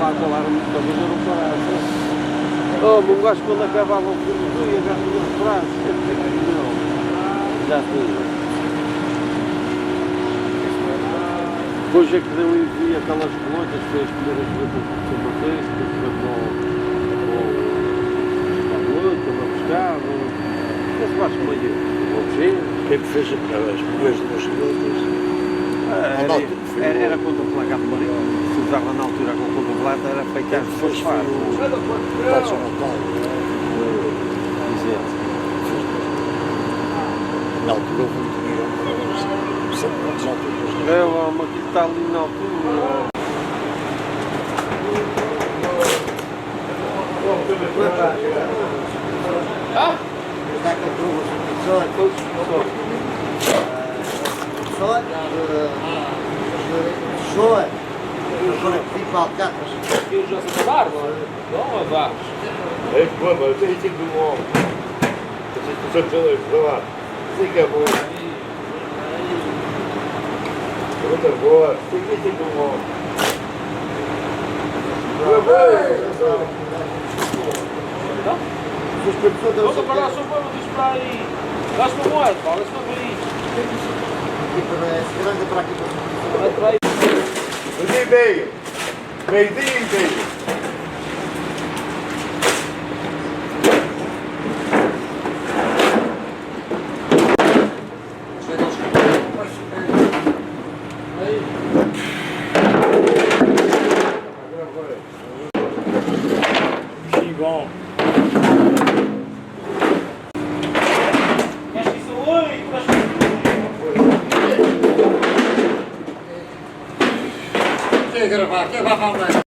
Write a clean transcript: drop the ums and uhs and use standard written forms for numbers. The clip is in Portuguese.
lá colaram muito para mim, eu não parava. Oh, um gajo quando acabava o filme, eu ia agarrar nos braços. Não, já tinha. Depois é que deu e vi aquelas colônias, foi as primeiras colônias que São Mateus, que foi para a luta, para pescar, esse baixo meio, Quem fez as primeiras duas colônias? era quando o placar de Mario se usava na altura com o controlado, era feito às pessoas fáceis. Na altura houve muito dinheiro, não sei quantas alturas. É uma que está ali na altura. Eu já sou da Pargo, não é Vagos. É bom, mas tem sempre um homem. Você precisa falar. Sei que é bom. Outra boa. Tem sempre um homem. Vamos parar só para disparar aí. Dás para moeda, Paulo, isso não é isso. Meio e meio. Meio-dia e meio. Bom. Queres que isso hoje? Quer gravar? Quer gravar mais?